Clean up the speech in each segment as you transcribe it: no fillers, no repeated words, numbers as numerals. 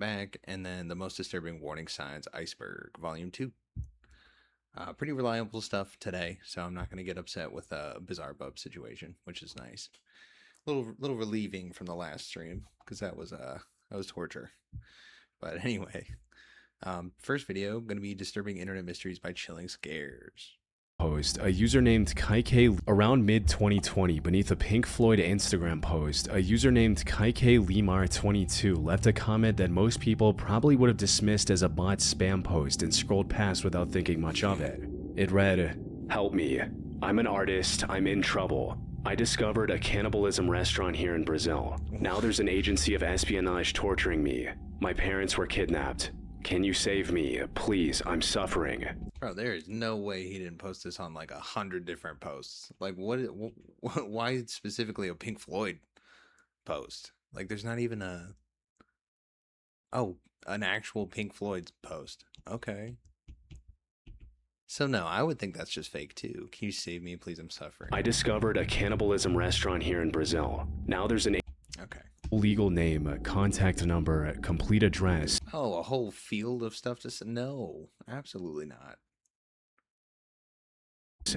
back, and then the most disturbing warning signs iceberg volume 2. Pretty reliable stuff today, so I'm not going to get upset with a bizarre bub situation, which is nice. Little relieving from the last stream, because that was torture. But anyway, first video going to be disturbing internet mysteries by Chilling Scares. Post, a user named Kaike around mid-2020 beneath a Pink Floyd Instagram post, a user named Kaike Limar22 left a comment that most people probably would have dismissed as a bot spam post and scrolled past without thinking much of it. It read, "Help me. I'm an artist. I'm in trouble. I discovered a cannibalism restaurant here in Brazil. Now there's an agency of espionage torturing me. My parents were kidnapped. Can you save me? Please, I'm suffering." Bro, there is no way he didn't post this on like 100 different posts. Like, why specifically a Pink Floyd post? Like, there's not even an actual Pink Floyd post. Okay. So no, I would think that's just fake too. Can you save me, please? I'm suffering. I discovered a cannibalism restaurant here in Brazil. Now there's an legal name, contact number, complete address. Oh, a whole field of stuff to say? No, absolutely not.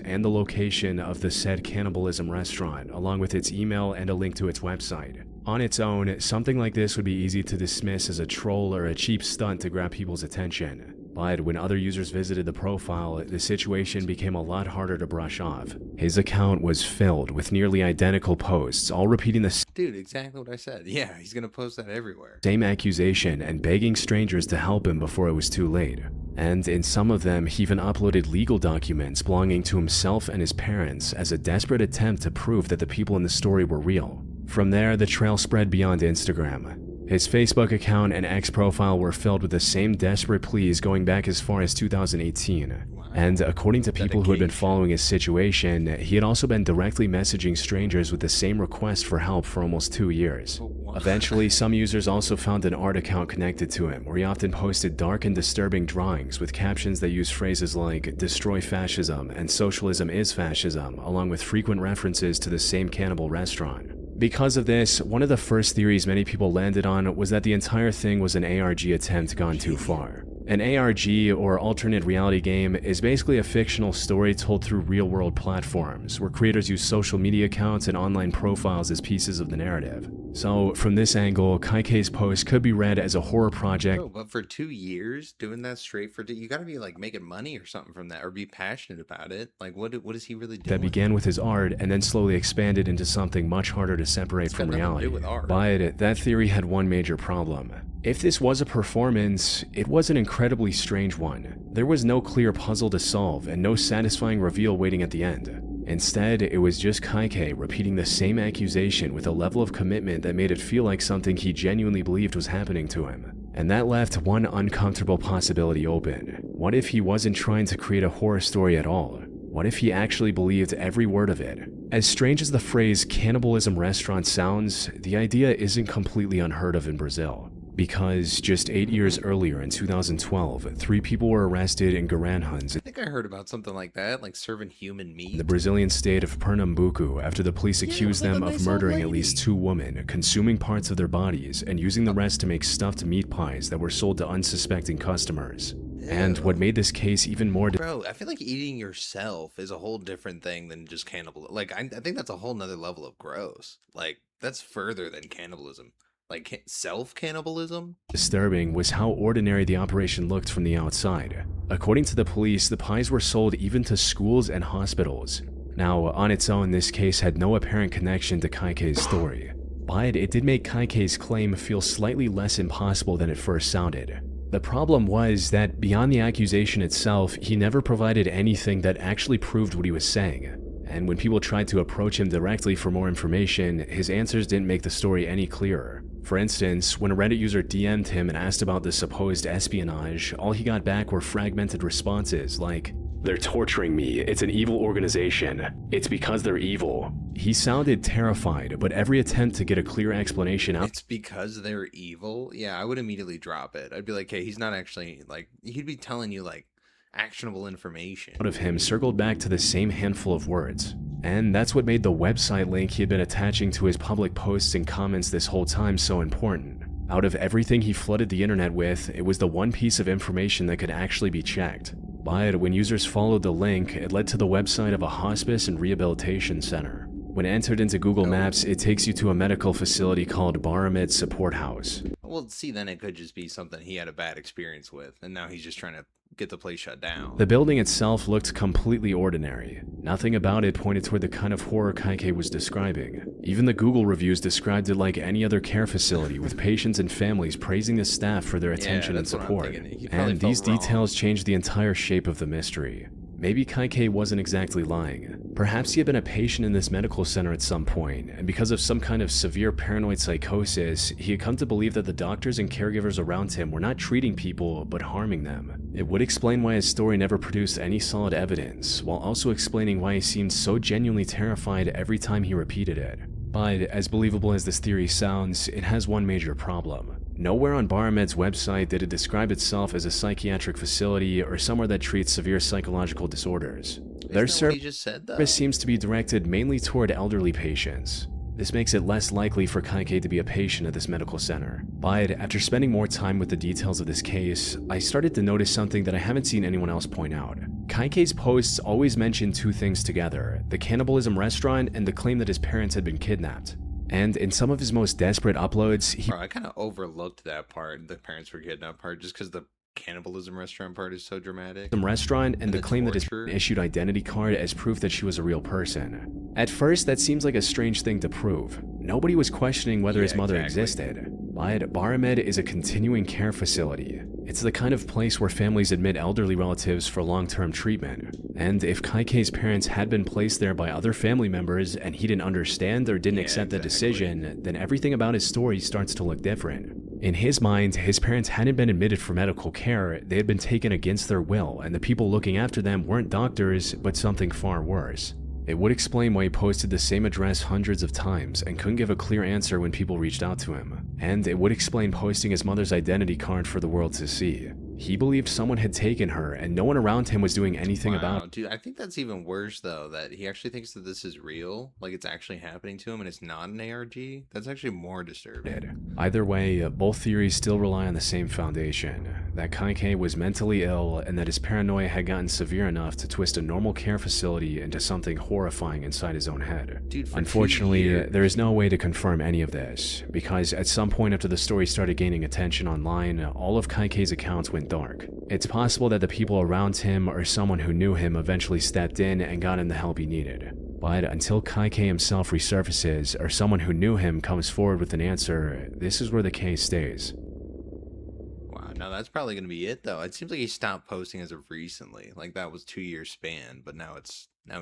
And the location of the said cannibalism restaurant, along with its email and a link to its website. On its own, something like this would be easy to dismiss as a troll or a cheap stunt to grab people's attention. But when other users visited the profile, the situation became a lot harder to brush off. His account was filled with nearly identical posts, all repeating the Dude, exactly what I said. Yeah, he's gonna post that everywhere. Same accusation and begging strangers to help him before it was too late. And in some of them, he even uploaded legal documents belonging to himself and his parents as a desperate attempt to prove that the people in the story were real. From there, the trail spread beyond Instagram. His Facebook account and X profile were filled with the same desperate pleas going back as far as 2018. And according to people who had been following his situation, he had also been directly messaging strangers with the same request for help for almost 2 years. Eventually, some users also found an art account connected to him, where he often posted dark and disturbing drawings with captions that used phrases like "destroy fascism" and "socialism is fascism," along with frequent references to the same cannibal restaurant. Because of this, one of the first theories many people landed on was that the entire thing was an ARG attempt gone too far. An ARG, or alternate reality game, is basically a fictional story told through real-world platforms, where creators use social media accounts and online profiles as pieces of the narrative. So, from this angle, Kaike's post could be read as a horror project. Bro, but for 2 years, doing that straight for you gotta be like making money or something from that, or be passionate about it. Like, what is he really doing? That began with his art and then slowly expanded into something much harder to separate from reality. But that theory had one major problem. If this was a performance, it was an incredibly strange one. There was no clear puzzle to solve and no satisfying reveal waiting at the end. Instead, it was just Kaike repeating the same accusation with a level of commitment that made it feel like something he genuinely believed was happening to him. And that left one uncomfortable possibility open. What if he wasn't trying to create a horror story at all? What if he actually believed every word of it? As strange as the phrase cannibalism restaurant sounds, the idea isn't completely unheard of in Brazil. Because just 8 years earlier in 2012, 3 people were arrested in Garanhuns. I think I heard about something like that, like serving human meat. In the Brazilian state of Pernambuco, after the police accused them of murdering at least 2 women, consuming parts of their bodies, and using the rest to make stuffed meat pies that were sold to unsuspecting customers. And what made this case even more... Bro, I feel like eating yourself is a whole different thing than just cannibalism. Like, I think that's a whole nother level of gross. Like, that's further than cannibalism. Like, self-cannibalism? Disturbing was how ordinary the operation looked from the outside. According to the police, the pies were sold even to schools and hospitals. Now, on its own, this case had no apparent connection to Kaike's story. But it did make Kaike's claim feel slightly less impossible than it first sounded. The problem was that beyond the accusation itself, he never provided anything that actually proved what he was saying. And when people tried to approach him directly for more information, his answers didn't make the story any clearer. For instance, when a Reddit user DM'd him and asked about the supposed espionage, all he got back were fragmented responses like, "They're torturing me, it's an evil organization, it's because they're evil." He sounded terrified, but every attempt to get a clear explanation out— It's because they're evil? Yeah, I would immediately drop it. I'd be like, hey, he's not actually, like, he'd be telling you, like, actionable information. Out of him circled back to the same handful of words. And that's what made the website link he had been attaching to his public posts and comments this whole time so important. Out of everything he flooded the internet with, it was the one piece of information that could actually be checked. But when users followed the link, it led to the website of a hospice and rehabilitation center. When entered into Google Maps, it takes you to a medical facility called Baramed Support House. Well, see, then it could just be something he had a bad experience with, and now he's just trying to get the place shut down. The building itself looked completely ordinary. Nothing about it pointed toward the kind of horror Kaike was describing. Even the Google reviews described it like any other care facility, with patients and families praising the staff for their attention and support. And these details changed the entire shape of the mystery. Maybe Kaike wasn't exactly lying. Perhaps he had been a patient in this medical center at some point, and because of some kind of severe paranoid psychosis, he had come to believe that the doctors and caregivers around him were not treating people, but harming them. It would explain why his story never produced any solid evidence, while also explaining why he seemed so genuinely terrified every time he repeated it. But, as believable as this theory sounds, it has one major problem. Nowhere on Baramed's website did it describe itself as a psychiatric facility or somewhere that treats severe psychological disorders. Their service seems to be directed mainly toward elderly patients. This makes it less likely for Kaike to be a patient at this medical center. But after spending more time with the details of this case, I started to notice something that I haven't seen anyone else point out. Kaike's posts always mention two things together: the cannibalism restaurant and the claim that his parents had been kidnapped. And in some of his most desperate uploads, I kind of overlooked that part, the parents were kidnapped part, just because the cannibalism restaurant part is so dramatic. And the claim that his issued identity card as proof that she was a real person. At first, that seems like a strange thing to prove. Nobody was questioning whether his mother existed. But Baramed is a continuing care facility. It's the kind of place where families admit elderly relatives for long-term treatment. And if Kaike's parents had been placed there by other family members and he didn't understand or didn't accept the decision, then everything about his story starts to look different. In his mind, his parents hadn't been admitted for medical care, they had been taken against their will, and the people looking after them weren't doctors, but something far worse. It would explain why he posted the same address hundreds of times and couldn't give a clear answer when people reached out to him. And it would explain posting his mother's identity card for the world to see. He believed someone had taken her, and no one around him was doing anything about it. Dude, I think that's even worse, though, that he actually thinks that this is real, like it's actually happening to him, and it's not an ARG. That's actually more disturbing. Either way, both theories still rely on the same foundation, that Kaike was mentally ill, and that his paranoia had gotten severe enough to twist a normal care facility into something horrifying inside his own head. Dude, unfortunately, there is no way to confirm any of this, because at some point after the story started gaining attention online, all of Kaike's accounts went dark. It's possible that the people around him or someone who knew him eventually stepped in and got him the help he needed. But until Kaike himself resurfaces or someone who knew him comes forward with an answer, this is where the case stays. Wow, now that's probably going to be it, though. It seems like he stopped posting as of recently. Like that was 2-year span, but now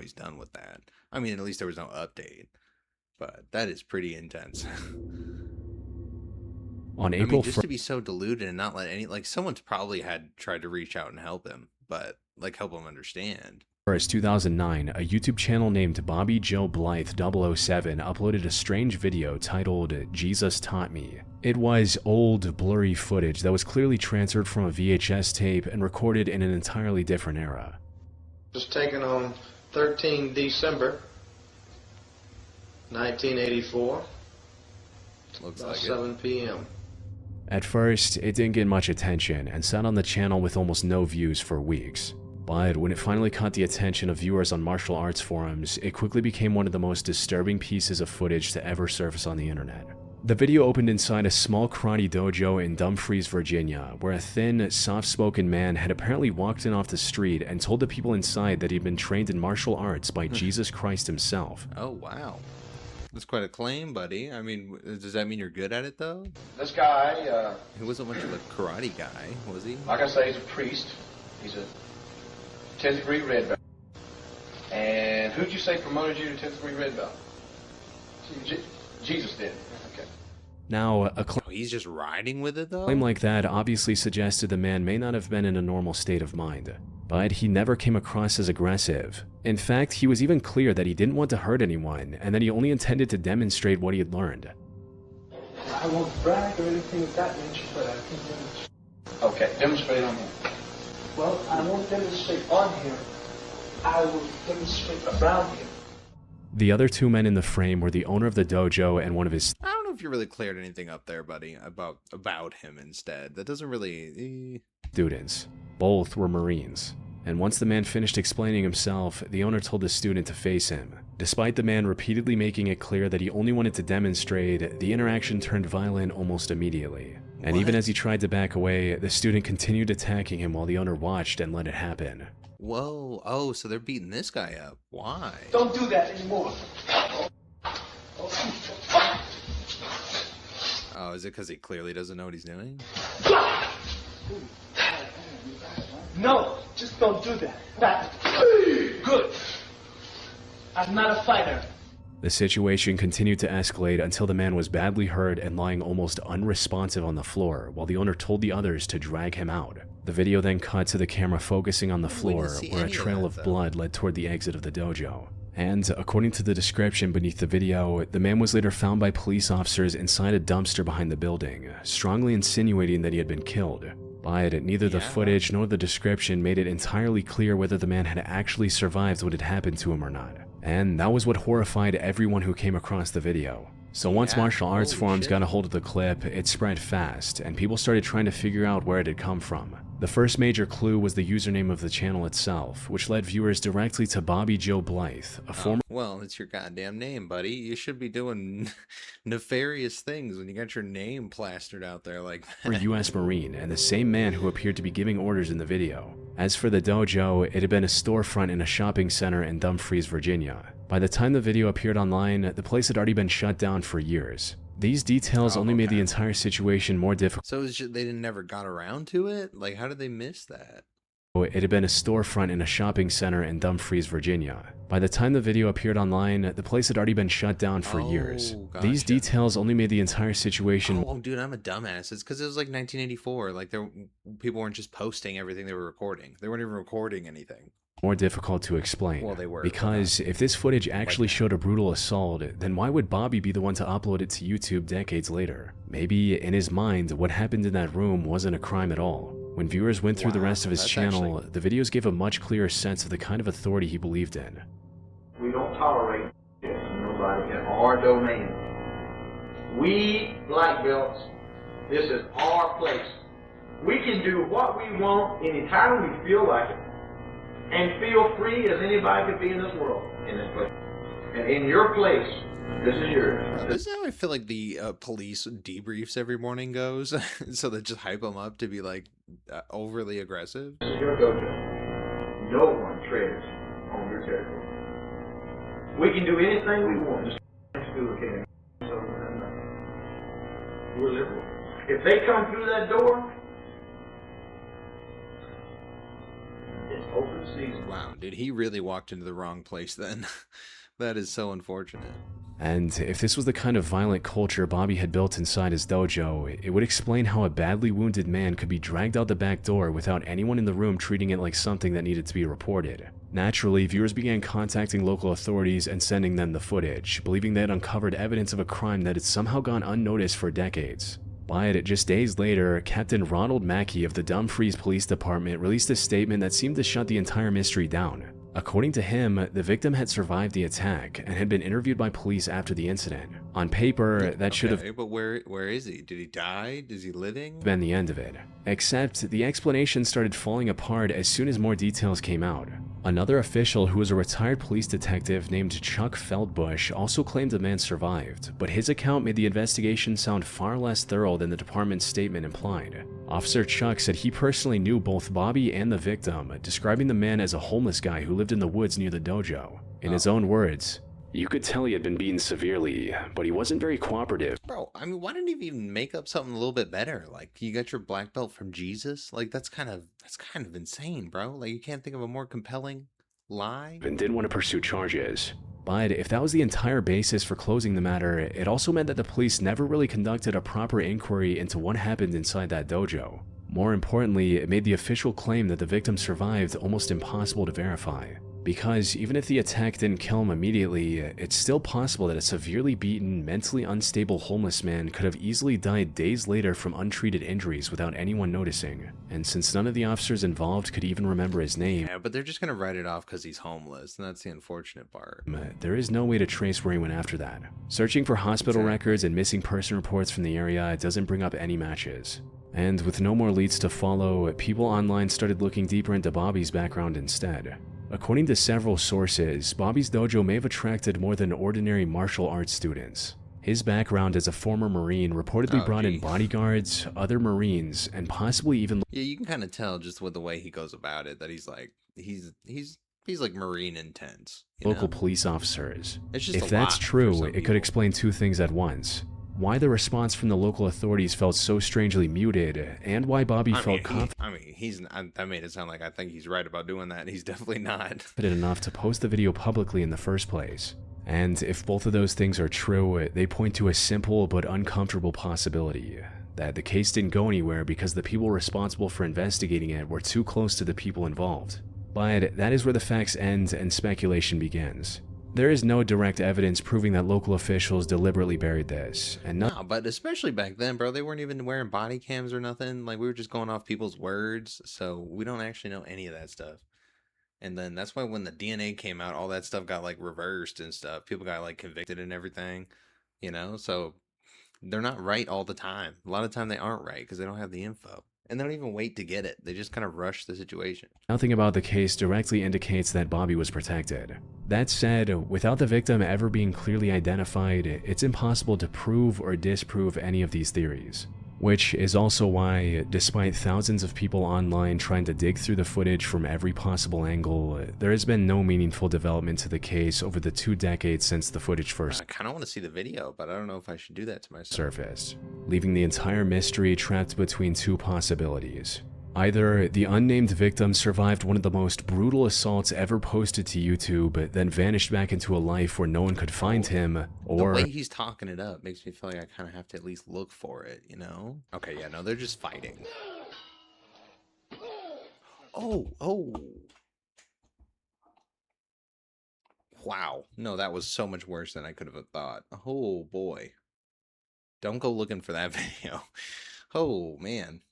he's done with that. I mean, at least there was no update. But that is pretty intense. On April just to be so deluded and not let any, like, someone's probably had tried to reach out and help him, but like help him understand. 1st, 2009, a YouTube channel named Bobby Joe Blythe 007 uploaded a strange video titled Jesus Taught Me. It was old, blurry footage that was clearly transferred from a VHS tape and recorded in an entirely different era. Just taken on 13 December 1984, Looks about like 7 p.m. At first, it didn't get much attention and sat on the channel with almost no views for weeks. But when it finally caught the attention of viewers on martial arts forums, it quickly became one of the most disturbing pieces of footage to ever surface on the internet. The video opened inside a small karate dojo in Dumfries, Virginia, where a thin, soft-spoken man had apparently walked in off the street and told the people inside that he'd been trained in martial arts by Jesus Christ himself. Oh, wow. That's quite a claim, buddy. I mean, does that mean you're good at it, though? This guy, He wasn't much of a karate guy, was he? like I say, he's a priest. He's a 10th degree red belt. And who'd you say promoted you to 10th degree red belt? Jesus did. Okay. Now, a he's just riding with it, though? claim like that obviously suggested the man may not have been in a normal state of mind, but he never came across as aggressive. In fact, he was even clear that he didn't want to hurt anyone, and that he only intended to demonstrate what he had learned. I won't brag or anything of that nature, but I can demonstrate. Okay, demonstrate on him. Well, I won't demonstrate on him. I will demonstrate around him. The other two men in the frame were the owner of the dojo and one of his I don't know if you really cleared anything up there, buddy, about him instead. That doesn't really... Students. Both were Marines. And once the man finished explaining himself, the owner told the student to face him. Despite the man repeatedly making it clear that he only wanted to demonstrate, the interaction turned violent almost immediately. And even as he tried to back away, the student continued attacking him while the owner watched and let it happen. Whoa, oh, so they're beating this guy up. Why? Don't do that anymore. Oh, is it because he clearly doesn't know what he's doing? No, just don't do that. Good. I'm not a fighter. The situation continued to escalate until the man was badly hurt and lying almost unresponsive on the floor, while the owner told the others to drag him out. The video then cut to the camera focusing on the floor, where a trail of blood led toward the exit of the dojo. And, according to the description beneath the video, the man was later found by police officers inside a dumpster behind the building, strongly insinuating that he had been killed. But neither the footage nor the description made it entirely clear whether the man had actually survived what had happened to him or not. And that was what horrified everyone who came across the video. So once martial arts forums got a hold of the clip, it spread fast, and people started trying to figure out where it had come from. The first major clue was the username of the channel itself, which led viewers directly to Bobby Joe Blythe, a former... Well, it's your goddamn name, buddy. You should be doing nefarious things when you got your name plastered out there like that. U.S. Marine, and the same man who appeared to be giving orders in the video. As for the dojo, it had been a storefront in a shopping center in Dumfries, Virginia. By the time the video appeared online, the place had already been shut down for years. These details only made the entire situation more difficult. So it's just, they never got around to it? Like, how did they miss that? It had been a storefront in a shopping center in Dumfries, Virginia. By the time the video appeared online, the place had already been shut down for years. Gotcha. These details only made the entire situation... Oh, dude, I'm a dumbass. It's because it was like 1984. Like, people weren't just posting everything they were recording. They weren't even recording anything. More difficult to explain. Well, they were. Because if this footage actually showed a brutal assault, then why would Bobby be the one to upload it to YouTube decades later? Maybe, in his mind, what happened in that room wasn't a crime at all. When viewers went through the rest of his channel, the videos gave a much clearer sense of the kind of authority he believed in. We don't tolerate this from nobody in our domain. We, black belts, this is our place. We can do what we want anytime we feel like it. And feel free as anybody could be in this world, in this place. And in your place, this is yours. This is how I feel like the police debriefs every morning goes. So they just hype them up to be like overly aggressive. This is your dojo. No one treads on your territory. We can do anything we want. Just school can. We're liberal. If they come through that door, it's open season. Wow, dude, he really walked into the wrong place then. That is so unfortunate. And if this was the kind of violent culture Bobby had built inside his dojo, it would explain how a badly wounded man could be dragged out the back door without anyone in the room treating it like something that needed to be reported. Naturally, viewers began contacting local authorities and sending them the footage, believing they had uncovered evidence of a crime that had somehow gone unnoticed for decades. But just days later, Captain Ronald Mackey of the Dumfries Police Department released a statement that seemed to shut the entire mystery down. According to him, the victim had survived the attack and had been interviewed by police after the incident. On paper, that should have... But where is he? Did he die? Is he living? Been the end of it. Except, the explanation started falling apart as soon as more details came out. Another official who was a retired police detective named Chuck Feldbush also claimed the man survived, but his account made the investigation sound far less thorough than the department's statement implied. Officer Chuck said he personally knew both Bobby and the victim, describing the man as a homeless guy who lived in the woods near the dojo. In his own words, "You could tell he had been beaten severely, but he wasn't very cooperative." Bro, I mean, why didn't he even make up something a little bit better? Like, you got your black belt from Jesus? Like, that's kind of insane, bro. Like, you can't think of a more compelling lie? And didn't want to pursue charges. But if that was the entire basis for closing the matter, it also meant that the police never really conducted a proper inquiry into what happened inside that dojo. More importantly, it made the official claim that the victim survived almost impossible to verify. because even if the attack didn't kill him immediately, it's still possible that a severely beaten, mentally unstable homeless man could have easily died days later from untreated injuries without anyone noticing. And since none of the officers involved could even remember his name, Yeah, but they're just gonna write it off because he's homeless, and that's the unfortunate part. there is no way to trace where he went after that. Searching for hospital records and missing person reports from the area doesn't bring up any matches. And with no more leads to follow, people online started looking deeper into Bobby's background instead. According to several sources, Bobby's dojo may have attracted more than ordinary martial arts students. His background as a former Marine reportedly brought in bodyguards, other Marines, and possibly even... Yeah, you can kind of tell just with the way he goes about it that he's like, he's like Marine intense. Local police officers. It's just if that's true, it could explain two things at once. Why the response from the local authorities felt so strangely muted, and why Bobby felt confident. That made it sound like I think he's right about doing that. He's definitely not. Enough to post the video publicly in the first place. And if both of those things are true, they point to a simple but uncomfortable possibility. That the case didn't go anywhere because the people responsible for investigating it were too close to the people involved. But that is where the facts end and speculation begins. There is no direct evidence proving that local officials deliberately buried this, and no, but especially back then, bro, they weren't even wearing body cams or nothing. Like, we were just going off people's words, so we don't actually know any of that stuff. And then that's why when the DNA came out, all that stuff got like reversed and stuff. People got like convicted and everything, so they're not right all the time. A lot of time they aren't right because they don't have the info. And they don't even wait to get it. They just kind of rush the situation. Nothing about the case directly indicates that Bobby was protected. That said, without the victim ever being clearly identified, it's impossible to prove or disprove any of these theories. Which is also why, despite thousands of people online trying to dig through the footage from every possible angle, there has been no meaningful development to the case over the 2 decades since the footage first I kind of want to see the video, but I don't know if I should do that to myself. surfaced, leaving the entire mystery trapped between 2 possibilities. Either the unnamed victim survived one of the most brutal assaults ever posted to YouTube, then vanished back into a life where no one could find him, or... The way he's talking it up makes me feel like I kind of have to at least look for it, Okay, yeah, no, they're just fighting. Oh. Wow. No, that was so much worse than I could have thought. Oh, boy. Don't go looking for that video. Oh, man.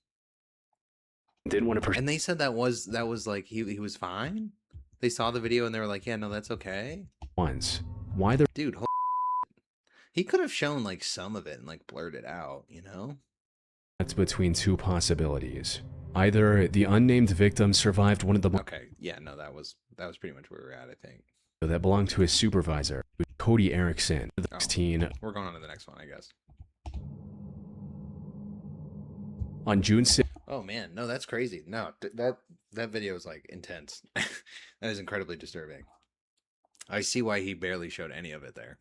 Didn't want to And they said that was like he was fine. They saw the video and they were like, yeah, no, that's okay. once. Why the Dude, he could have shown like some of it and like blurred it out, That's between 2 possibilities. Either the unnamed victim survived one of the Okay, yeah, no, that was pretty much where we were at, I think. that belonged to his supervisor, Cody Erickson, 16. We're going on to the next one, I guess. On June 6th. Oh man, no, that's crazy. No, that video is like intense. That is incredibly disturbing. I see why he barely showed any of it there.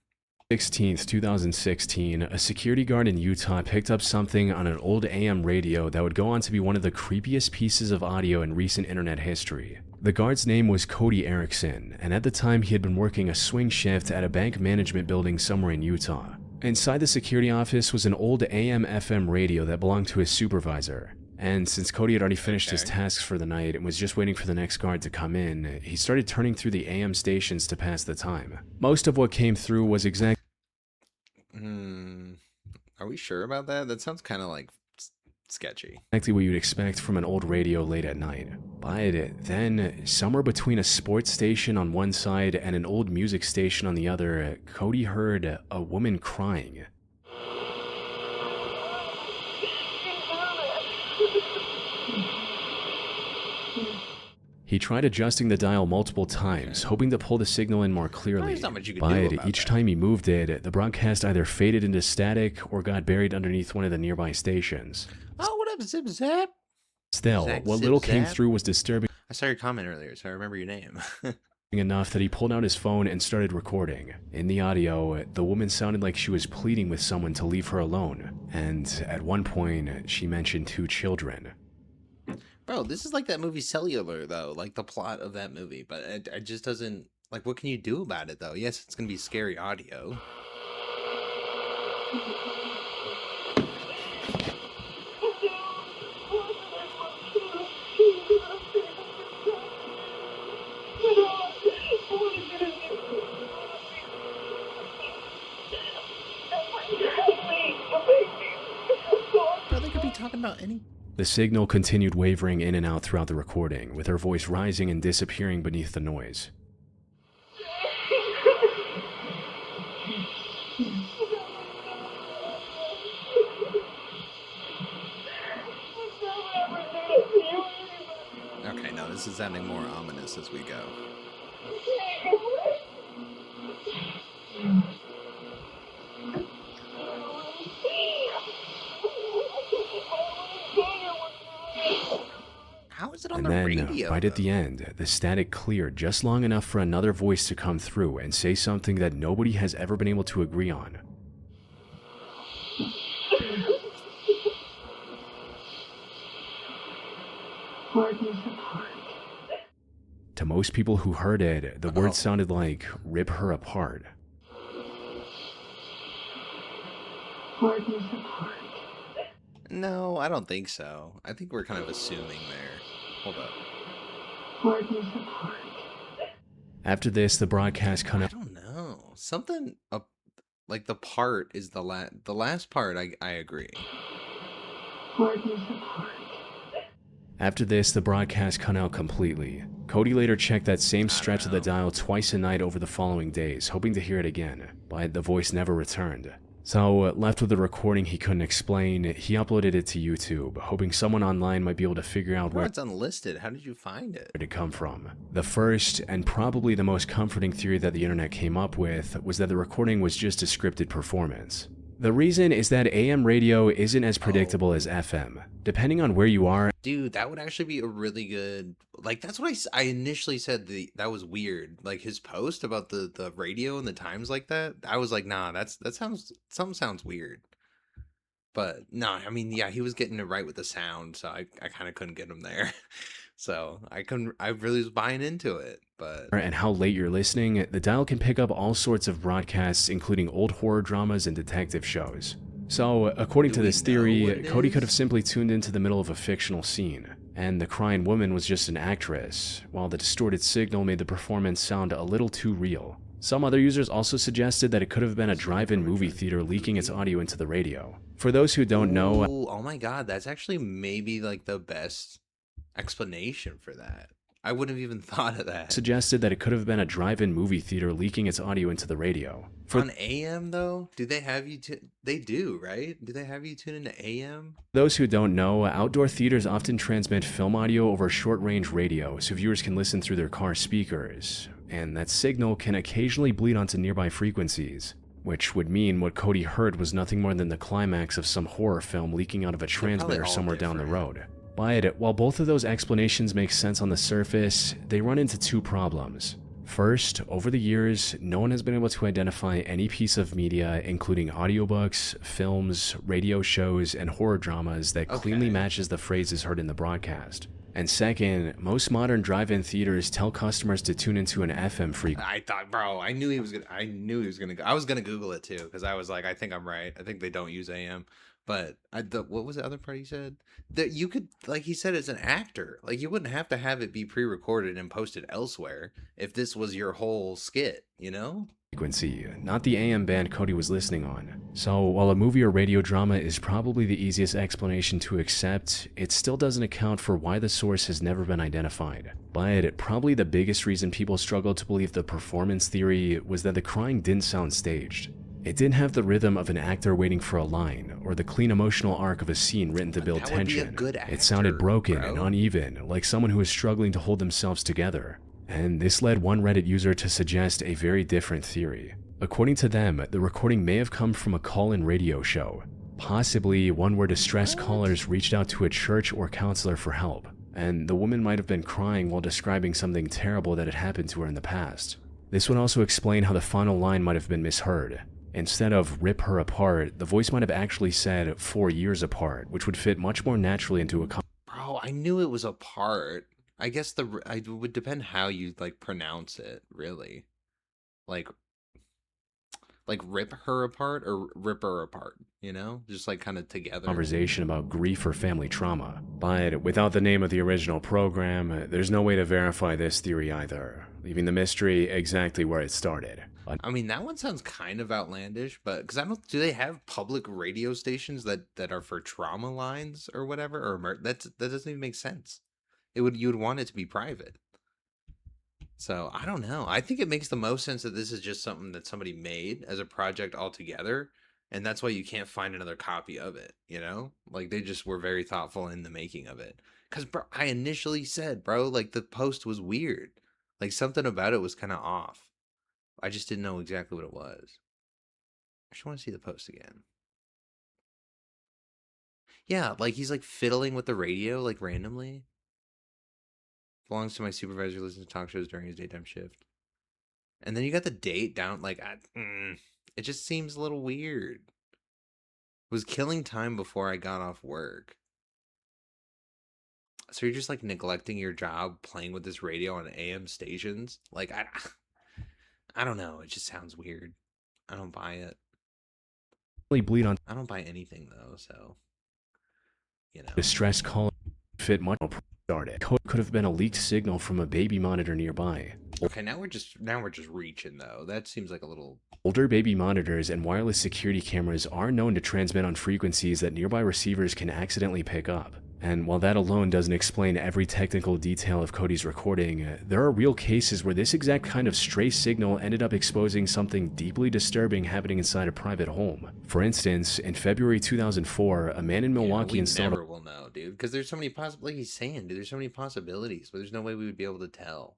16th, 2016, a security guard in Utah picked up something on an old AM radio that would go on to be one of the creepiest pieces of audio in recent internet history. The guard's name was Cody Erickson, and at the time he had been working a swing shift at a bank management building somewhere in Utah. Inside the security office was an old AM/FM radio that belonged to his supervisor. And since Cody had already finished his tasks for the night and was just waiting for the next guard to come in, he started turning through the AM stations to pass the time. Most of what came through was Are we sure about that? That sounds kind of like sketchy. exactly what you'd expect from an old radio late at night. But then, somewhere between a sports station on one side and an old music station on the other, Cody heard a woman crying. He tried adjusting the dial multiple times, hoping to pull the signal in more clearly, There's not much you can do but about each that. time he moved it, the broadcast either faded into static or got buried underneath one of the nearby stations. Oh, what up, Zip Zap? Still, Zap, what zip, little came zap? through was disturbing I saw your comment earlier, so I remember your name. enough that he pulled out his phone and started recording. In the audio, the woman sounded like she was pleading with someone to leave her alone, and at one point, she mentioned 2 children. Bro, this is like that movie Cellular, though. Like the plot of that movie. But it just doesn't... Like, what can you do about it, though? Yes, it's going to be scary audio. about any? The signal continued wavering in and out throughout the recording, with her voice rising and disappearing beneath the noise. Okay, no, this is sounding more ominous as we go. How is it on And the then, radio? right at though? the end, the static cleared just long enough for another voice to come through and say something that nobody has ever been able to agree on. To most people who heard it, the words sounded like, "rip her apart." No, I don't think so. I think we're kind of assuming there. Hold up. After this, the broadcast cut I out. don't know. Something up, like the part is the last part. I agree. After this, the broadcast cut out completely. Cody later checked that same stretch of the dial twice a night over the following days, hoping to hear it again, but the voice never returned. So, left with a recording he couldn't explain, he uploaded it to YouTube, hoping someone online might be able to figure out Well, where it's unlisted. How did you find it? it had come from. The first, and probably the most comforting theory that the internet came up with, was that the recording was just a scripted performance. The reason is that AM radio isn't as predictable as FM. Depending on where you are, Dude, that would actually be a really good, like, that's what I initially said, that was weird. Like, his post about the radio and the times like that, I was like, nah, something sounds weird. But no, I mean, yeah, he was getting it right with the sound, so I kind of couldn't get him there. So I really was buying into it, but and how late you're listening, the dial can pick up all sorts of broadcasts, including old horror dramas and detective shows. So, according Do to we this know theory, what it Cody could is? have simply tuned into the middle of a fictional scene, and the crying woman was just an actress, while the distorted signal made the performance sound a little too real. Some other users also suggested that it could have been a drive-in movie theater leaking its audio into the radio. For those who don't know, Ooh, oh my god, that's actually maybe like the best explanation for that. I wouldn't have even thought of that. suggested that it could have been a drive-in movie theater leaking its audio into the radio. For On AM though, do they have you? They do, right? Do they have you tune into AM? those who don't know, outdoor theaters often transmit film audio over short-range radio so viewers can listen through their car speakers, and that signal can occasionally bleed onto nearby frequencies, which would mean what Cody heard was nothing more than the climax of some horror film leaking out of a transmitter all somewhere down the different. road. But while both of those explanations make sense on the surface, they run into two problems. First, over the years, no one has been able to identify any piece of media, including audiobooks, films, radio shows, and horror dramas that cleanly Okay. matches the phrases heard in the broadcast. And second, most modern drive-in theaters tell customers to tune into an FM frequency. I thought, bro, I knew he was gonna. I was gonna Google it too because I was like, I think I'm right. I think they don't use AM. But what was the other part he said? That you could, like he said, as an actor, like you wouldn't have to have it be pre-recorded and posted elsewhere if this was your whole skit, you know? Not the AM band Cody was listening on. So while a movie or radio drama is probably the easiest explanation to accept, it still doesn't account for why the source has never been identified. But probably the biggest reason people struggle to believe the performance theory was that the crying didn't sound staged. It didn't have the rhythm of an actor waiting for a line, or the clean emotional arc of a scene written to build That would be a tension. good It sounded actor, broken bro. and uneven, like someone who is struggling to hold themselves together. And this led one Reddit user to suggest a very different theory. According to them, the recording may have come from a call-in radio show, possibly one where distressed callers reached out to a church or counselor for help, and the woman might have been crying while describing something terrible that had happened to her in the past. This would also explain how the final line might have been misheard. Instead of "rip her apart," the voice might have actually said 4 years apart, which would fit much more naturally into a Bro, I knew it was a part. I guess it would depend how you like pronounce it, really. Like rip her apart or rip her apart, you know? Just like kind of together. conversation about grief or family trauma. But without the name of the original program, there's no way to verify this theory either, leaving the mystery exactly where it started. I mean, that one sounds kind of outlandish, but because I don't, do they have public radio stations that are for trauma lines or whatever, or that doesn't even make sense. You would want it to be private. So I don't know. I think it makes the most sense that this is just something that somebody made as a project altogether, and that's why you can't find another copy of it. You know, like they just were very thoughtful in the making of it. Because bro, I initially said, bro, like the post was weird, like something about it was kind of off. I just didn't know exactly what it was. I just want to see the post again. Yeah, like he's like fiddling with the radio like randomly. Belongs to my supervisor, listens to talk shows during his daytime shift. And then you got the date down, like, it just seems a little weird. Was killing time before I got off work. So you're just like neglecting your job, playing with this radio on AM stations? Like, I don't know. It just sounds weird. I don't buy it. Bleed on. I don't buy anything though, so, you know. Distress call fit much started. Could have been a leaked signal from a baby monitor nearby. Okay, now we're just reaching though. That seems like a little. Older baby monitors and wireless security cameras are known to transmit on frequencies that nearby receivers can accidentally pick up. And while that alone doesn't explain every technical detail of Cody's recording, there are real cases where this exact kind of stray signal ended up exposing something deeply disturbing happening inside a private home. For instance, in February 2004, a man in Milwaukee installed... We never will know, dude, because there's so many like he's saying, dude, there's so many possibilities, but there's no way we would be able to tell.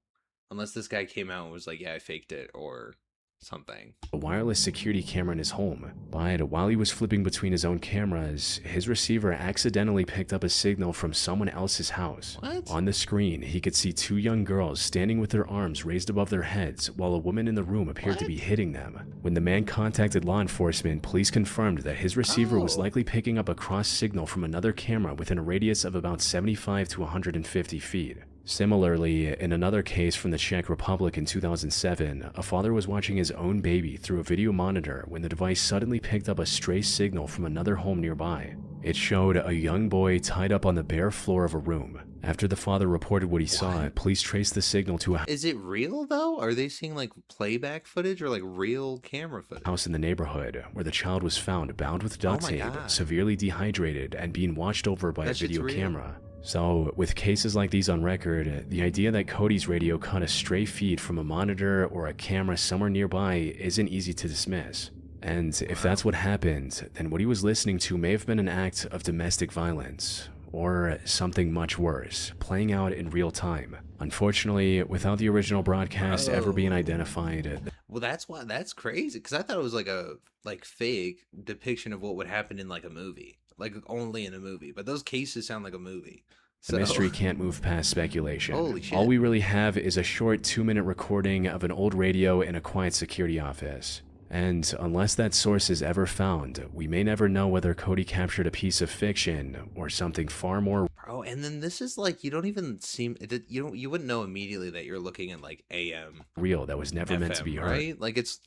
Unless this guy came out and was like, yeah, I faked it, or something. A wireless security camera in his home, but while he was flipping between his own cameras, his receiver accidentally picked up a signal from someone else's house. What? On the screen, he could see two young girls standing with their arms raised above their heads while a woman in the room appeared to be hitting them. When the man contacted law enforcement, police confirmed that his receiver was likely picking up a cross signal from another camera within a radius of about 75 to 150 feet. Similarly, in another case from the Czech Republic in 2007, a father was watching his own baby through a video monitor when the device suddenly picked up a stray signal from another home nearby. It showed a young boy tied up on the bare floor of a room. After the father reported what he saw, police traced the signal to a Is it real though? Are they seeing like playback footage or like real camera footage? house in the neighborhood where the child was found bound with duct tape, severely dehydrated, and being watched over by a video camera. So, with cases like these on record, the idea that Cody's radio caught a stray feed from a monitor or a camera somewhere nearby isn't easy to dismiss. And if that's what happened, then what he was listening to may have been an act of domestic violence, or something much worse, playing out in real time. Unfortunately, without the original broadcast ever being identified. Well, that's crazy, because I thought it was like a fake depiction of what would happen in like a movie. Like only in a movie, but those cases sound like a movie. The mystery can't move past speculation. Holy shit. All we really have is a short 2-minute recording of an old radio in a quiet security office. And unless that source is ever found, we may never know whether Cody captured a piece of fiction or something far more. Bro, and then this is like, you don't even seem, you wouldn't know immediately that you're looking at like AM real that was never FM, meant to be heard. right? Like it's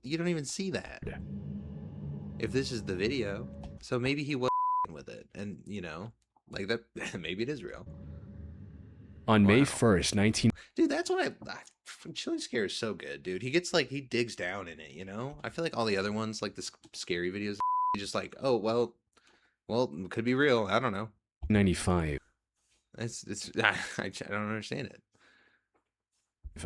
you don't even see that. If this is the video, so maybe he was with it, and you know, like that, maybe it is real. On May 1st, Dude, that's what Chilling Scare is so good, dude. He gets like, he digs down in it, you know? I feel like all the other ones, like the scary videos, just like, oh, well, it could be real. I don't know. 1995. I don't understand it.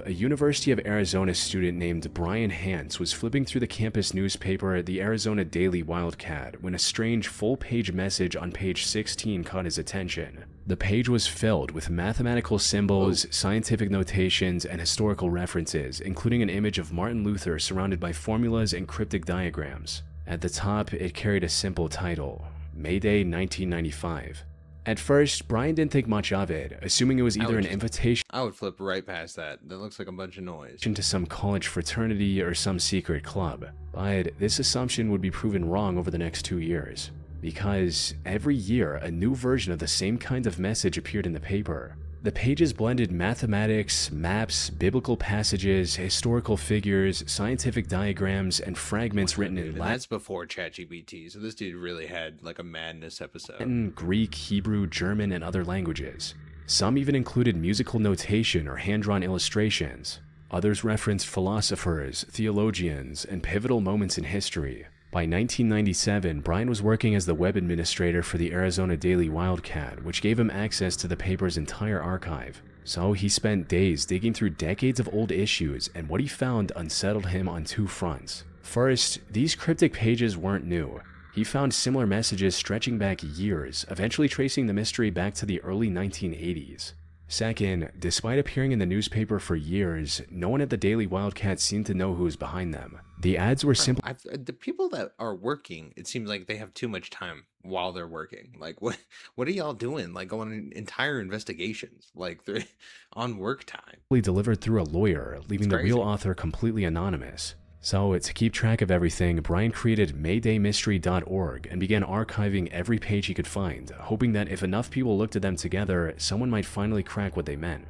A University of Arizona student named Brian Hance was flipping through the campus newspaper, the Arizona Daily Wildcat, when a strange full-page message on page 16 caught his attention. The page was filled with mathematical symbols, scientific notations, and historical references, including an image of Martin Luther surrounded by formulas and cryptic diagrams. At the top, it carried a simple title, May Day 1995. At first, Brian didn't think much of it, assuming it was either an invitation I would flip right past that. That looks like a bunch of noise. To some college fraternity or some secret club. But this assumption would be proven wrong over the next 2 years, because every year a new version of the same kind of message appeared in the paper. The pages blended mathematics, maps, biblical passages, historical figures, scientific diagrams, and fragments written in Latin. That's before ChatGPT, so this dude really had like a madness episode. Latin, Greek, Hebrew, German, and other languages. Some even included musical notation or hand-drawn illustrations. Others referenced philosophers, theologians, and pivotal moments in history. By 1997, Brian was working as the web administrator for the Arizona Daily Wildcat, which gave him access to the paper's entire archive. So he spent days digging through decades of old issues, and what he found unsettled him on two fronts. First, these cryptic pages weren't new. He found similar messages stretching back years, eventually tracing the mystery back to the early 1980s. Second, despite appearing in the newspaper for years, no one at the Daily Wildcat seemed to know who was behind them. The ads were simply... The people that are working, it seems like they have too much time while they're working. Like, what are y'all doing? Like, going on entire investigations, like, they're on work time. Delivered through a lawyer, leaving the real author completely anonymous. So, to keep track of everything, Brian created MaydayMystery.org and began archiving every page he could find, hoping that if enough people looked at them together, someone might finally crack what they meant.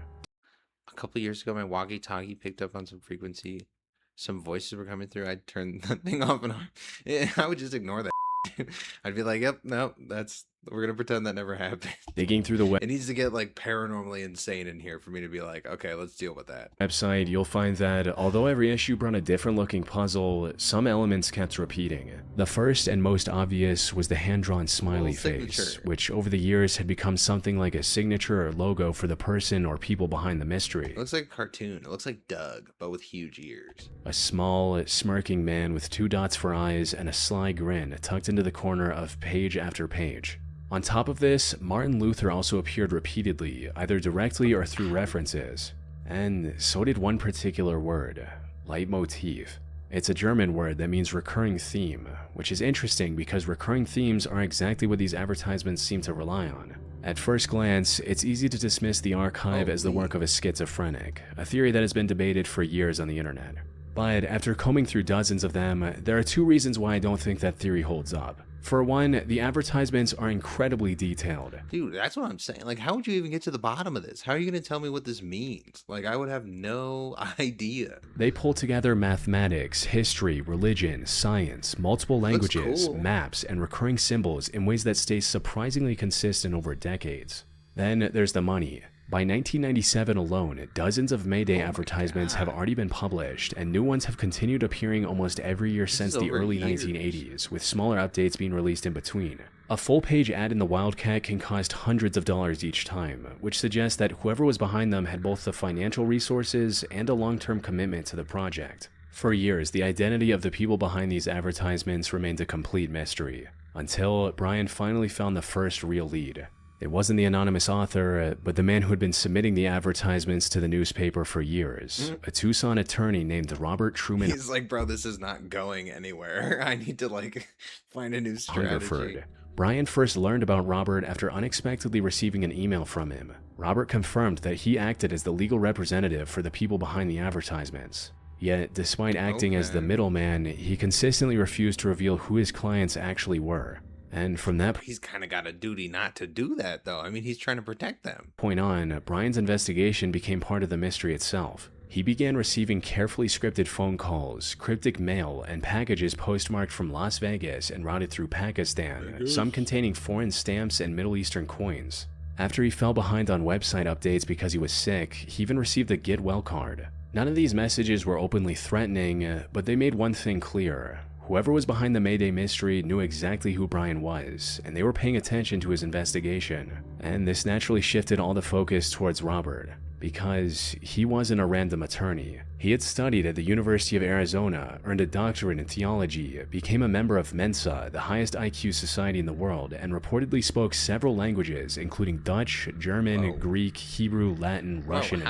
A couple years ago, my walkie-talkie picked up on some frequency. Some voices were coming through. I'd turn that thing off and on. I would just ignore that. I'd be like, yep, no, we're gonna pretend that never happened. Digging through the web, it needs to get like paranormally insane in here for me to be like, okay, let's deal with that. Website, you'll find that although every issue brought a different looking puzzle, some elements kept repeating. The first and most obvious was the hand-drawn smiley face, which over the years had become something like a signature or logo for the person or people behind the mystery. It looks like a cartoon. It looks like Doug, but with huge ears. A small, smirking man with two dots for eyes and a sly grin tucked into the corner of page after page. On top of this, Martin Luther also appeared repeatedly, either directly or through references. And so did one particular word, leitmotif. It's a German word that means recurring theme, which is interesting because recurring themes are exactly what these advertisements seem to rely on. At first glance, it's easy to dismiss the archive as the work of a schizophrenic, a theory that has been debated for years on the internet. But after combing through dozens of them, there are two reasons why I don't think that theory holds up. For one, the advertisements are incredibly detailed. Dude, that's what I'm saying. Like, how would you even get to the bottom of this? How are you going to tell me what this means? Like, I would have no idea. They pull together mathematics, history, religion, science, multiple languages, maps, and recurring symbols in ways that stay surprisingly consistent over decades. Then there's the money. By 1997 alone, dozens of Mayday advertisements have already been published, and new ones have continued appearing almost every year since the early 1980s, with smaller updates being released in between. A full-page ad in the Wildcat can cost hundreds of dollars each time, which suggests that whoever was behind them had both the financial resources and a long-term commitment to the project. For years, the identity of the people behind these advertisements remained a complete mystery, until Brian finally found the first real lead. It wasn't the anonymous author, but the man who had been submitting the advertisements to the newspaper for years, a Tucson attorney named Robert Truman. He's like, bro, this is not going anywhere. I need to, like, find a new strategy. Brian first learned about Robert after unexpectedly receiving an email from him. Robert confirmed that he acted as the legal representative for the people behind the advertisements. Yet, despite acting as the middleman, he consistently refused to reveal who his clients actually were. And from that he's kind of got a duty not to do that, though. I mean, he's trying to protect them. Point on, Brian's investigation became part of the mystery itself. He began receiving carefully scripted phone calls, cryptic mail, and packages postmarked from Las Vegas and routed through Pakistan, some containing foreign stamps and Middle Eastern coins. After he fell behind on website updates because he was sick, he even received a get well card. None of these messages were openly threatening, but they made one thing clear. Whoever was behind the Mayday mystery knew exactly who Brian was, and they were paying attention to his investigation. And this naturally shifted all the focus towards Robert, because he wasn't a random attorney. He had studied at the University of Arizona, earned a doctorate in theology, became a member of Mensa, the highest IQ society in the world, and reportedly spoke several languages, including Dutch, German, Greek, Hebrew, Latin, Russian.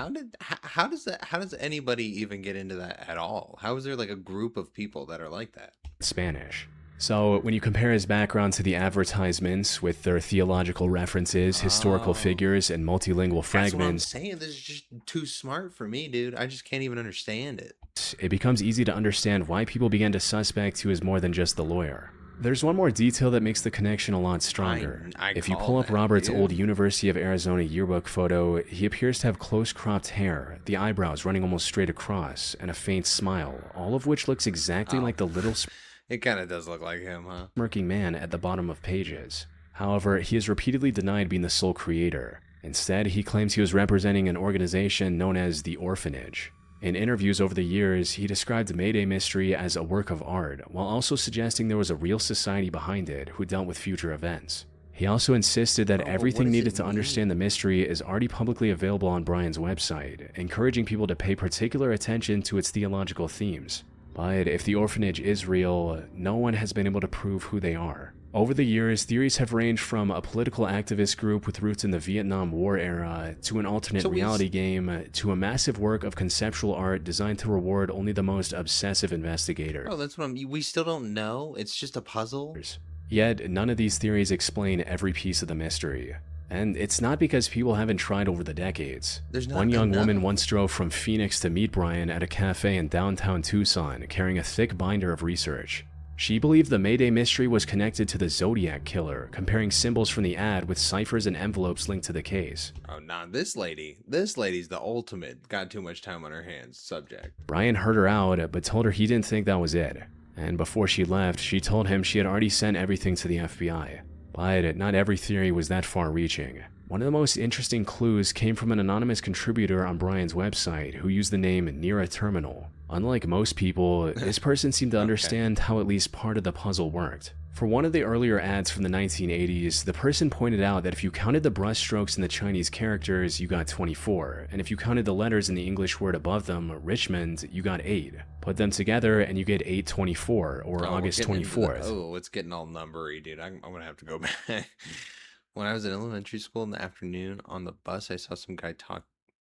How does anybody even get into that at all? How is there like a group of people that are like that? Spanish. So when you compare his background to the advertisements with their theological references, historical figures, and multilingual fragments, that's what I'm saying. This is just too smart for me, dude. I just can't even understand it. It becomes easy to understand why people began to suspect he was more than just the lawyer. There's one more detail that makes the connection a lot stronger. If you pull up Robert's old University of Arizona yearbook photo, he appears to have close cropped hair, the eyebrows running almost straight across, and a faint smile, all of which looks exactly like the little it kind of does look like him, huh? Smirking man at the bottom of pages. However, he has repeatedly denied being the sole creator. Instead, he claims he was representing an organization known as the Orphanage. In interviews over the years, he described the Mayday mystery as a work of art, while also suggesting there was a real society behind it who dealt with future events. He also insisted that everything needed to understand the mystery is already publicly available on Brian's website, encouraging people to pay particular attention to its theological themes. But if the orphanage is real, no one has been able to prove who they are. Over the years, theories have ranged from a political activist group with roots in the Vietnam War era, to an alternate reality game, to a massive work of conceptual art designed to reward only the most obsessive investigators. Oh, that's what we still don't know. It's just a puzzle. Yet, none of these theories explain every piece of the mystery. And it's not because people haven't tried over the decades. One young woman once drove from Phoenix to meet Brian at a cafe in downtown Tucson, carrying a thick binder of research. She believed the Mayday mystery was connected to the Zodiac killer, comparing symbols from the ad with ciphers and envelopes linked to the case. Oh, nah, this lady's the ultimate got too much time on her hands subject. Brian heard her out, but told her he didn't think that was it. And before she left, she told him she had already sent everything to the FBI. But not every theory was that far-reaching. One of the most interesting clues came from an anonymous contributor on Brian's website who used the name Near a Terminal. Unlike most people, this person seemed to understand how at least part of the puzzle worked. For one of the earlier ads from the 1980s, the person pointed out that if you counted the brushstrokes in the Chinese characters, you got 24, and if you counted the letters in the English word above them, Richmond, you got 8. Put them together and you get 8/24, or August 24th. Oh, it's getting all numbery, dude. I'm gonna have to go back. When I was in elementary school in the afternoon on the bus, I saw some guy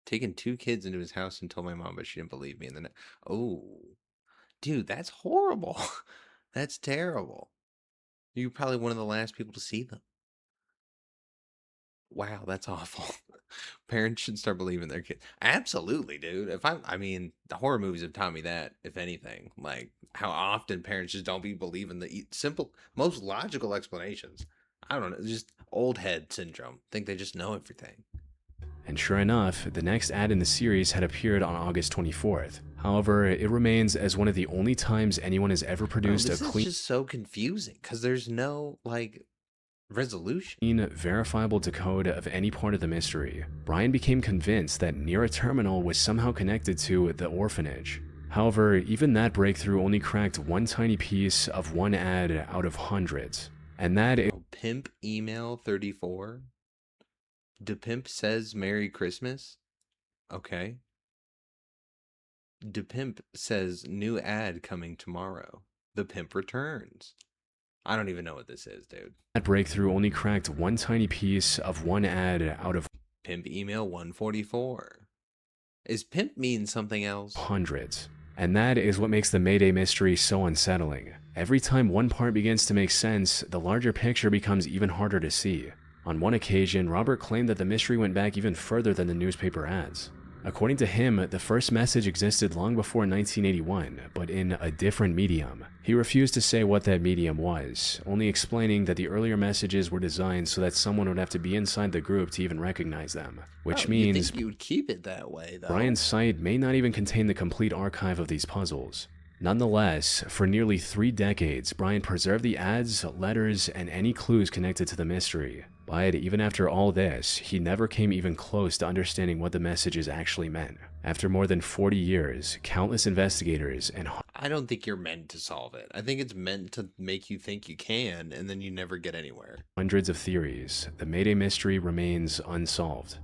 taking 2 kids into his house and told my mom, but she didn't believe me. And then, oh, dude, that's horrible. That's terrible. You're probably one of the last people to see them. Wow, that's awful. Parents should start believing their kids. Absolutely, dude. I mean, the horror movies have taught me that, if anything. Like, how often parents just don't be believing the simple, most logical explanations. I don't know, just old head syndrome. Think they just know everything. And sure enough, the next ad in the series had appeared on August 24th. However, it remains as one of the only times anyone has ever produced a clean... This is just so confusing, because there's no, like, resolution. Verifiable decode of any part of the mystery. Brian became convinced that Near a Terminal was somehow connected to the orphanage. However, even that breakthrough only cracked one tiny piece of one ad out of hundreds. And that is... Pimp email 34? The pimp says Merry Christmas? Okay. The pimp says new ad coming tomorrow. The pimp returns. I don't even know what this is, dude. That breakthrough only cracked one tiny piece of one ad out of... Pimp email 144. Is pimp mean something else? Hundreds. And that is what makes the Mayday mystery so unsettling. Every time one part begins to make sense, the larger picture becomes even harder to see. On one occasion, Robert claimed that the mystery went back even further than the newspaper ads. According to him, the first message existed long before 1981, but in a different medium. He refused to say what that medium was, only explaining that the earlier messages were designed so that someone would have to be inside the group to even recognize them. Which means you'd think you would keep it that way, though. Brian's site may not even contain the complete archive of these puzzles. Nonetheless, for nearly 3 decades, Brian preserved the ads, letters, and any clues connected to the mystery. But even after all this, he never came even close to understanding what the messages actually meant. After more than 40 years, countless investigators and... I don't think you're meant to solve it. I think it's meant to make you think you can, and then you never get anywhere. Hundreds of theories, the Mayday mystery remains unsolved.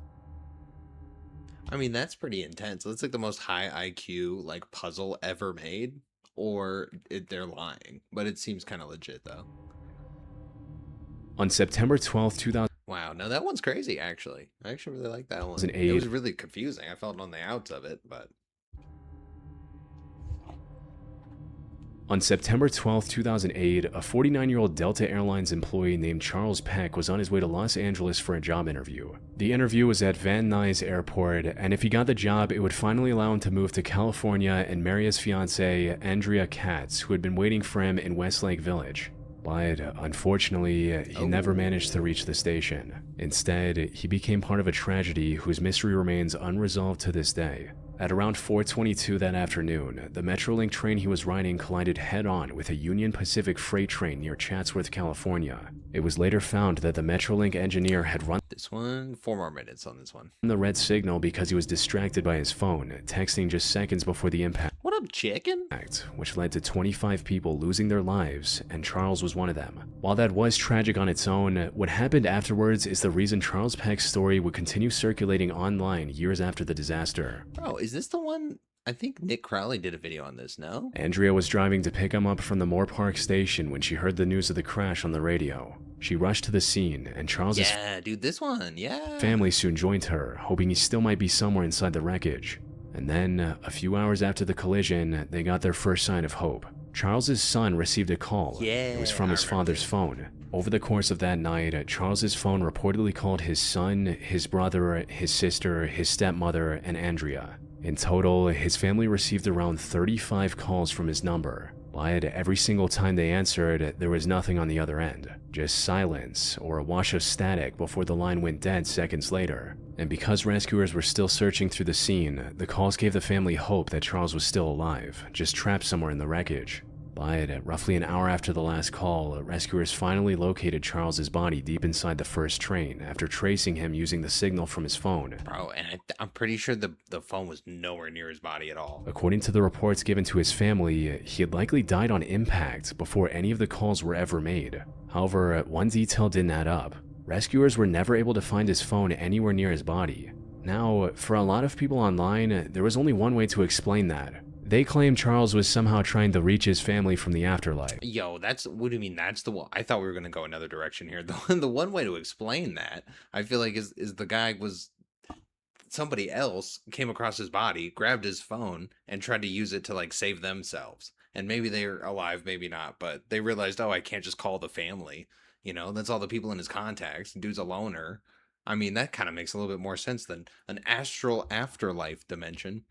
I mean, that's pretty intense. That's like the most high IQ like puzzle ever made, or they're lying. But it seems kind of legit though. On September 12th, 2000. Wow, no, that one's crazy actually. I actually really like that one. 2008. It was really confusing. I felt on the outs of it, but... On September 12, 2008, a 49-year-old Delta Airlines employee named Charles Peck was on his way to Los Angeles for a job interview. The interview was at Van Nuys Airport, and if he got the job, it would finally allow him to move to California and marry his fiancée, Andrea Katz, who had been waiting for him in Westlake Village. But unfortunately, he never managed to reach the station. Instead, he became part of a tragedy whose mystery remains unresolved to this day. At around 4:22 that afternoon, the Metrolink train he was riding collided head-on with a Union Pacific freight train near Chatsworth, California. It was later found that the Metrolink engineer had run This one, 4 more minutes on this one. the red signal because he was distracted by his phone, texting just seconds before the impact, What up, chicken? which led to 25 people losing their lives, and Charles was one of them. While that was tragic on its own, what happened afterwards is the reason Charles Peck's story would continue circulating online years after the disaster. Bro, is this the one? I think Nick Crowley did a video on this, no? Andrea was driving to pick him up from the Moore Park station when she heard the news of the crash on the radio. She rushed to the scene, and Charles's Yeah, dude, this one, yeah. family soon joined her, hoping he still might be somewhere inside the wreckage. And then, a few hours after the collision, they got their first sign of hope. Charles's son received a call. Yeah, It was from I his remember father's phone. Over the course of that night, Charles's phone reportedly called his son, his brother, his sister, his stepmother, and Andrea. In total, his family received around 35 calls from his number. But every single time they answered, there was nothing on the other end. Just silence or a wash of static before the line went dead seconds later. And because rescuers were still searching through the scene, the calls gave the family hope that Charles was still alive, just trapped somewhere in the wreckage. But roughly an hour after the last call, rescuers finally located Charles's body deep inside the first train after tracing him using the signal from his phone. Bro, and I'm pretty sure the phone was nowhere near his body at all. According to the reports given to his family, he had likely died on impact before any of the calls were ever made. However, one detail didn't add up. Rescuers were never able to find his phone anywhere near his body. Now, for a lot of people online, there was only one way to explain that. They claimed Charles was somehow trying to reach his family from the afterlife. Yo, what do you mean that's the one? I thought we were going to go another direction here. The one way to explain that, I feel like, is the guy was somebody else came across his body, grabbed his phone, and tried to use it to, like, save themselves. And maybe they're alive, maybe not, but they realized, oh, I can't just call the family. You know, that's all the people in his contacts. Dude's a loner. I mean, that kind of makes a little bit more sense than an astral afterlife dimension.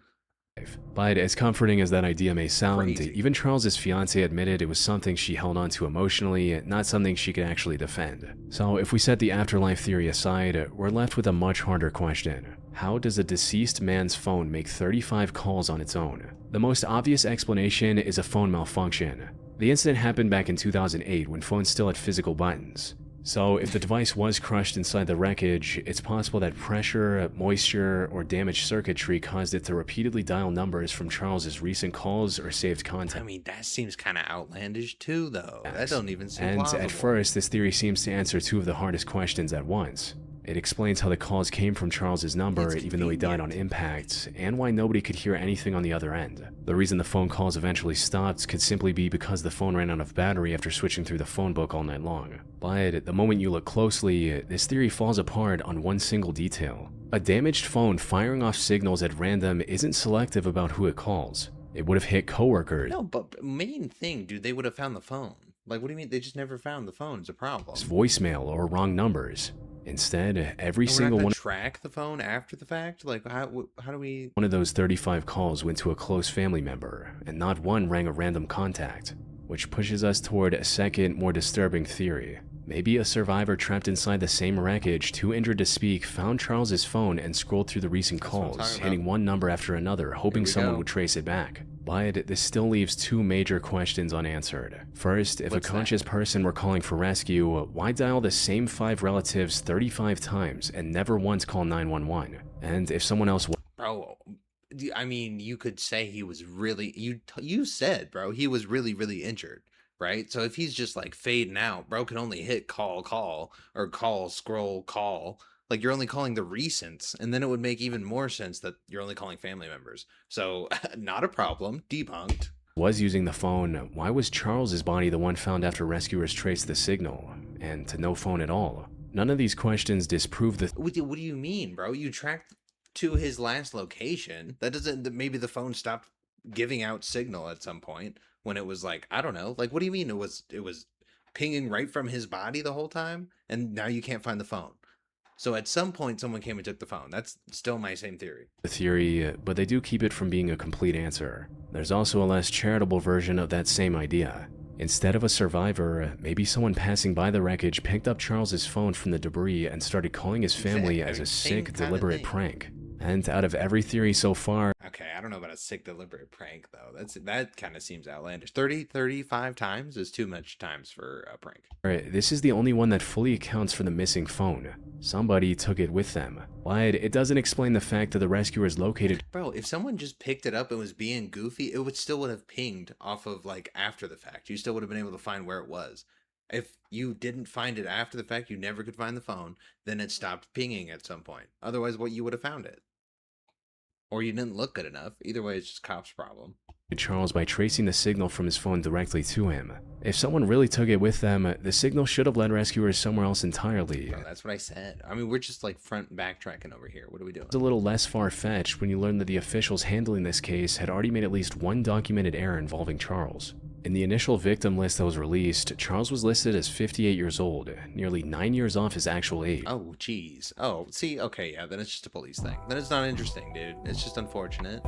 But as comforting as that idea may sound, Crazy. even Charles's fiancée admitted it was something she held on to emotionally, not something she could actually defend. So if we set the afterlife theory aside, we're left with a much harder question. How does a deceased man's phone make 35 calls on its own? The most obvious explanation is a phone malfunction. The incident happened back in 2008 when phones still had physical buttons. So if the device was crushed inside the wreckage, it's possible that pressure, moisture, or damaged circuitry caused it to repeatedly dial numbers from Charles's recent calls or saved I contact. mean, that seems kind of outlandish too, though. That don't even seem And plausible. at first, this theory seems to answer two of the hardest questions at once. It explains how the calls came from Charles's number It's even though he died on convenient. impact, and why nobody could hear anything on the other end. The reason the phone calls eventually stopped could simply be because the phone ran out of battery after switching through the phone book all night long. But the moment you look closely, this theory falls apart on one single detail. A damaged phone firing off signals at random isn't selective about who it calls. It would have hit coworkers, No, but main thing, dude, they would have found the phone. Like, what do you mean? They just never found the phone. It's a problem. voicemail, or wrong numbers. Instead, every And we're single not one gonna track the phone after the fact. Like, how do we? of those 35 calls went to a close family member, and not one rang a random contact, which pushes us toward a second, more disturbing theory. Maybe a survivor trapped inside the same wreckage, too injured to speak, found Charles's phone and scrolled through the recent That's what I'm calls, talking hitting about. one number after another, hoping we someone go. would trace it back. But this still leaves two major questions unanswered. First, if What's a that? conscious person were calling for rescue, why dial the same 5 relatives 35 times and never once call 911? And if someone else Bro, I mean, you could say he was really. You said, bro, he was really, really injured, right? So if he's just like fading out, bro, can only hit call, or call, scroll, call. Like, you're only calling the recents, and then it would make even more sense that you're only calling family members. So, not a problem. Debunked. was using the phone, why was Charles's body the one found after rescuers traced the signal, and to no phone at all? None of these questions disprove the What do you mean, bro? You tracked to his last location. That doesn't. Maybe the phone stopped giving out signal at some point when it was like, I don't know. Like, what do you mean it was pinging right from his body the whole time, and now you can't find the phone? So at some point, someone came and took the phone. That's still my same theory. theory, but they do keep it from being a complete answer. There's also a less charitable version of that same idea. Instead of a survivor, maybe someone passing by the wreckage picked up Charles's phone from the debris and started calling his family as a Same sick, kinda deliberate thing. prank. And out of every theory so far, Okay, I don't don't know about a sick deliberate prank though. That kind of seems outlandish. 35 times is too much times for a prank. Alright, this is the only one that fully accounts for the missing phone. Somebody took it with them. But it doesn't explain the fact that the rescuers located. Bro, if someone just picked it up and was being goofy, it would have pinged off of like after the fact. You still would have been able to find where it was. If you didn't find it after the fact, you never could find the phone, then it stopped pinging at some point. Otherwise, you would have found it. Or you didn't look good enough. Either way, it's just cops' problem. Charles by tracing the signal from his phone directly to him. If someone really took it with them, the signal should have led rescuers somewhere else entirely. Bro, that's what I said. I mean, we're just like front backtracking over here. What are we doing? It's a little less far-fetched when you learn that the officials handling this case had already made at least one documented error involving Charles. In the initial victim list that was released, Charles was listed as 58 years old, nearly 9 years off his actual age. Oh, jeez. Oh, see, okay, yeah, then it's just a police thing. Then it's not interesting, dude. It's just unfortunate.